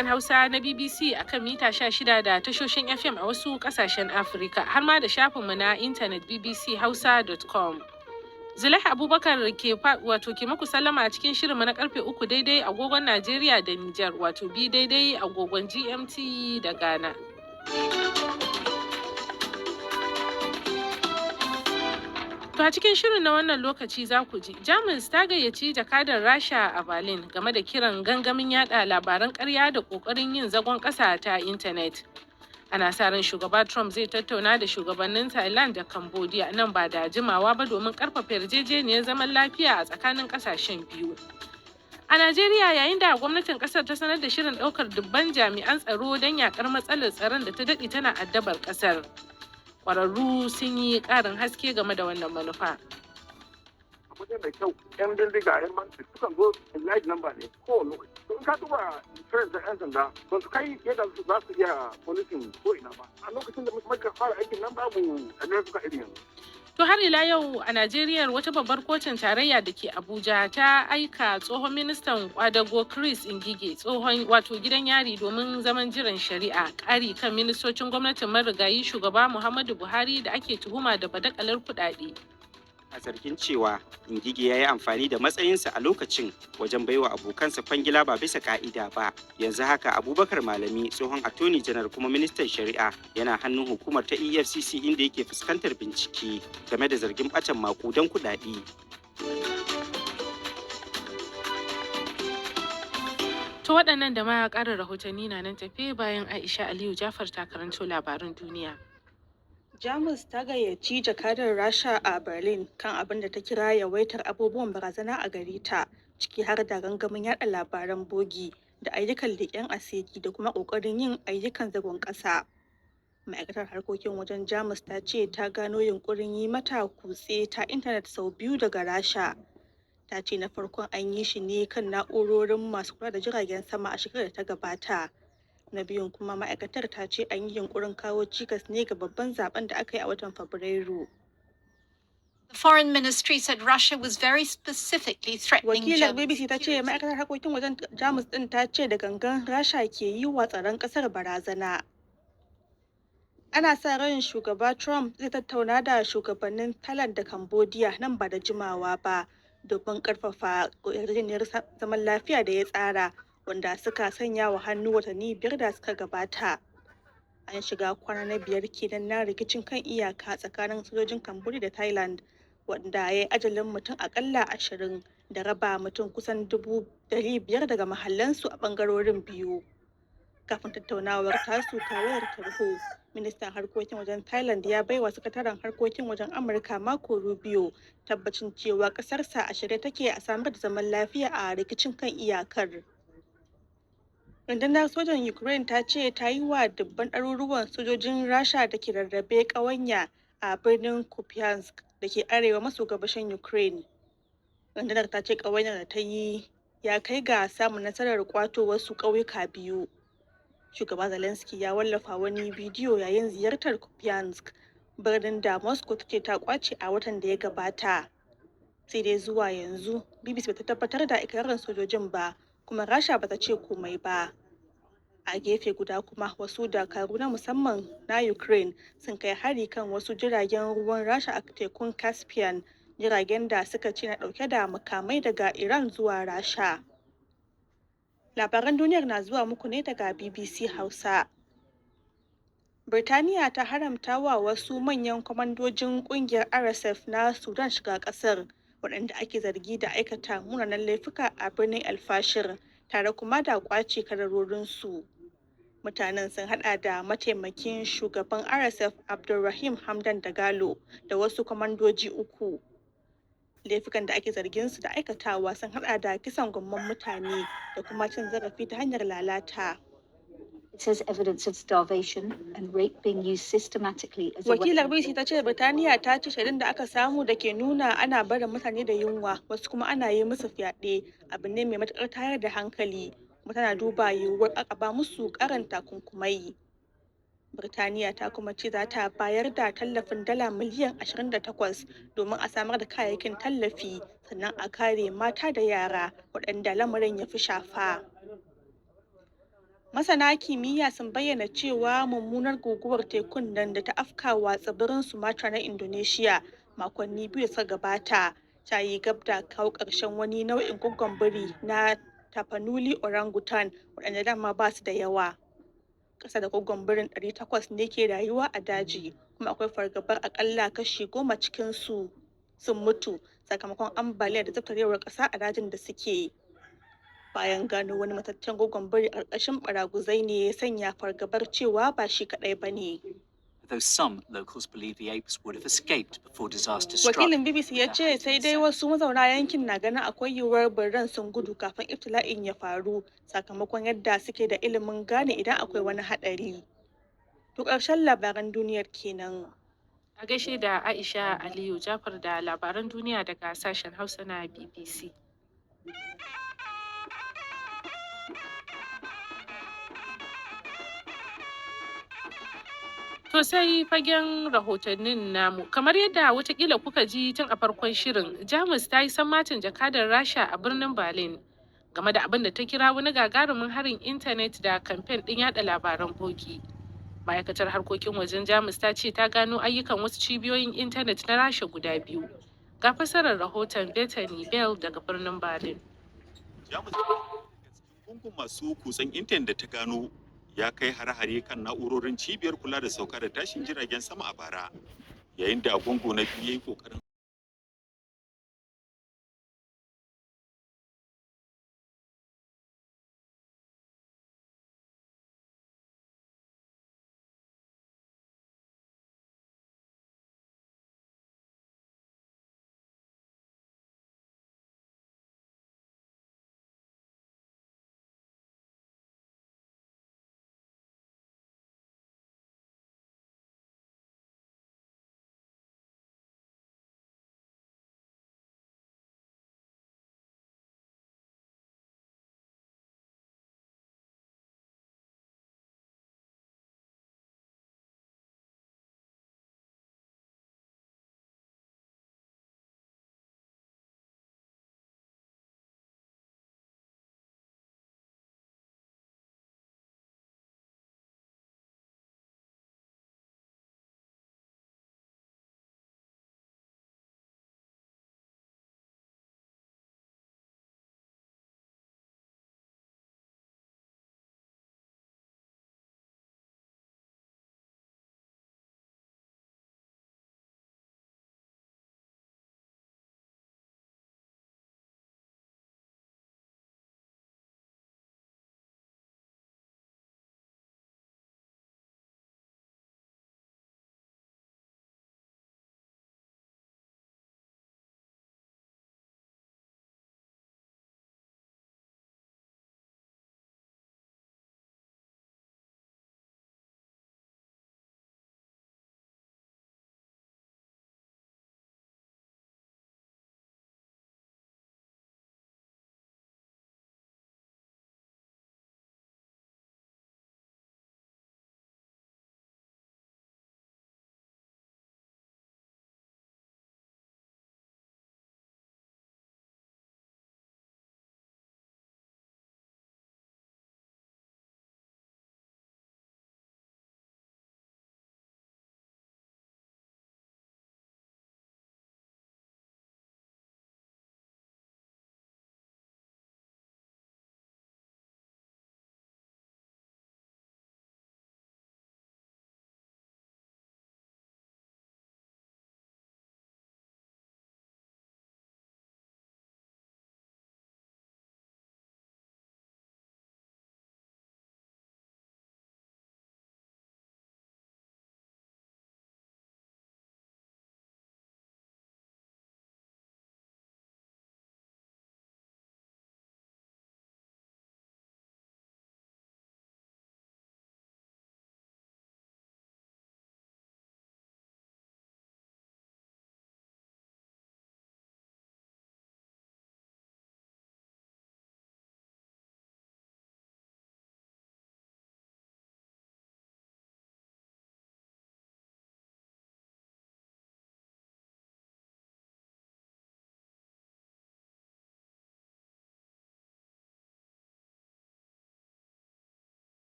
sashen Hausa na BBC akan mita 16 da tashoshin FM a wasu ƙasashen Afirka har ma da shafinmu na intanet bbchausa.com. Zulai Abubakar ke muku sallama a cikin shirinmu na karfe 3 daidai agogon Najeriya da Nijar, wato 2 daidai agogon GMT da Ghana. To a cikin shirin na wannan lokaci za ku ji Jamus ta gayyaci jakadar Rasha a Berlin game da kiran gangamin yada labaran ƙarya da ƙoƙarin yin zagon ƙasa ta intanet. Ana sa ran shugaba Trump zai tattauna da shugabannin Thailand da Cambodia nan ba da jimawa ba domin ƙarfafa yarjejeniyar zaman lafiya a tsakanin ƙasashen biyu. A Najeriya, yayin da gwamnatin ƙasar ta sanar da shirin ɗaukar dubban jami'an tsaro don yakar matsalar tsaron da ta daɗe tana addabar ƙasar. Ƙwararru sun yi ƙarin haske game da wannan manufa. Abu ne mai kyau, 'yan bindiga 'yan banki sukan zo live number ne kowane lokaci. In ka duba insurance da 'yan sanda ba su kai yadda za su iya policing ko ina ba. A lokacin da muka fara aikin nan babu a suka iri yanzu. To har ila yau a Najeriya wata babbar kotun tarayya da ke Abuja ta aika tsohon ministan kwadago Chris Ngige tsohon gidan yari domin zaman jiran shari'a, ƙari kan ministocin gwamnatin marigayi shugaba Muhammadu Buhari da ake tuhuma da badakalar kuɗaɗe. A zargin cewa Ngige ya yi amfani da matsayinsa a lokacin wajen baiwa abokansa kwangila ba bisa ka'ida ba. Yanzu haka Abubakar Malami, tsohon attorney general kuma ministan shari'a, yana hannun hukumar ta EFCC inda yake fuskantar bincike game da zargin ɓatan makudan kuɗaɗe. To waɗannan da ma ƙarin rahotanni na nan tafe bayan Aisha Aliyu Jafar ta karanto labaran duniya. Jamus ta gayyaci jakadar Rasha a Berlin kan abin da ta kira yawaitar abubuwan barazana a gare ta, ciki har da gangamin yaɗa labaran bogi da ayyukan leƙen asiri da kuma ƙoƙarin yin ayyukan zagon ƙasa. Ma'aikatar harkokin wajen Jamus ta ce ta gano yunƙurin yi mata kutse ta intanet sau biyu daga Rasha. Ta ce na farkon an yi shi ne kan na'urorin masu kula da jiragen sama a shekarar da ta gabata. Na biyun kuma ma'aikatar ta ce an yi yunkurin kawo cikas ne ga babban zaben da aka yi a watan Fabrairu. The Foreign Ministry said Russia was very specifically threatening Wakilar BBC ta ce ma'aikatar harkokin wajen Jamus din ta ce da gangan Rasha ke yi wa tsaron kasar barazana. Ana sa ran shugaba Trump zai tattauna da shugabannin Thailand da Cambodia nan ba da jimawa ba domin karfafa yarjejeniyar zaman lafiya da ya tsara, wanda suka sanya wa hannu watanni 5 da suka gabata. An shiga kwana na 5 kenan na rikicin kan iyaka tsakanin sojojin Cambodia da Thailand, wanda ya yi ajalin mutum akalla 20 da raba mutum kusan 500 daga mahallansu a bangarorin biyu. Kafin tattaunawar tasu ta wayar tarho, ministan harkokin wajen Thailand ya baiwa sakataren harkokin wajen Amurka Marco Rubio tabbacin cewa kasarsa a shirye take a samar da zaman lafiya a rikicin kan iyakar. Rundunar sojan Ukraine ta ce ta yi wa dubban ɗaruruwan sojojin Rasha da ke rarrabe ƙawanya a birnin Kupiansk da ke arewa maso gabashin Ukraine. Rundunar ta ce ƙawanyar da ta yi ya kai ga samun nasarar ƙwato wasu ƙauyuka biyu. Shugaba Zelensky ya wallafa wani bidiyo yayin ziyartar Kupiansk, birnin da Moscow ta ce ta ƙwace a watan da ya gabata. Sai dai zuwa yanzu BBC bata tabbatar da ikirarin sojojin ba, kuma Rasha bata ce komai ba. A gefe guda kuma wasu dakaru na musamman na Ukraine sun kai hari kan wasu jiragen ruwan Rasha a tekun Caspian, jiragen da suka ce na dauke da makamai daga Iran zuwa Rasha. Labaran duniyar na zuwa muku ne daga BBC Hausa. Birtaniya ta haramta wa wasu manyan kwamandojin kungiyar RSF na Sudan shiga kasar, waɗanda ake zargi da aikata munanan laifuka a birnin El Fasher, tare kuma da kwace kadarorinsu. Mutanen sun hada da mataimakin shugaban RSF Abdulrahim Hamdan Dagalo da wasu kwamandoji 3. Laifukan da ake zargin su da aikatawa sun hada da kisan gwamman mutane da kuma cin zarafi ta hanyar lalata. It says evidence of starvation and rape being used systematically as a Wakilar weapon. BBC ta ce Birtaniya ta ce shaidun da aka samu da ke nuna ana barin mutane da yunwa, wasu kuma ana yi musu fyaɗe, abu ne mai matuƙar tayar da hankali, kuma tana duba yiwuwar akaba musu ƙarin takunkumai. Birtaniya ta kuma ce za ta bayar da tallafin dala miliyan 28 domin a samar da kayayyakin tallafi, sannan a kare mata da yara waɗanda lamarin ya fi shafa. Masana kimiyya sun bayyana cewa mummunar guguwar tekun nan da ta afkawa tsibirin Sumatra na Indonesia makonni biyu da suka gabata ta yi gab da kawo ƙarshen wani nau'in gwaggon biri na Tapanuli orangutan waɗanda dama ba su da yawa. Ƙasa da gwaggon birin 800 ne ke rayuwa a daji, kuma akwai fargabar aƙalla kashi 10 cikinsu sun mutu sakamakon ambaliya da zabtarewar ƙasa a dajin da suke. Bayan gano wani mataccen gwaggon biri a ƙarƙashin ɓaraguzai ne ya sanya fargabar cewa ba shi kaɗai ba ne. Though some locals believe the apes would have escaped before disaster struck. Wakilin BBC ya ce sai dai wasu mazauna yankin na ganin akwai yiwuwar birran sun gudu kafin ibtila'in ya faru sakamakon yadda suke da ilimin gane idan akwai wani haɗari. To ƙarshen labaran duniyar kenan. A gaishe da Aisha Aliyu Jafar da labaran duniya daga sashen Hausa na BBC. To sai fagen rahotannin namu, kamar yadda watakila kuka ji tun a farkon shirin, Jamus ta yi sammacin jakadar Rasha a birnin Berlin game da abin da ta kira wani gagarumin harin intanet da kamfen ɗin yada labaran bogi. Ma'aikatar harkokin wajen Jamus ta ce ta gano ayyukan wasu cibiyoyin intanet na Rasha guda biyu. Ga fasarar rahoton Bethany Bell daga birnin Berlin. Jamus gungun masu kutsen intanet da ta gano ya kai hare-hare kan na'urorin cibiyar kula da sauka da tashin jiragen sama a bara, yayin da gungu na biyu ya yi kokarin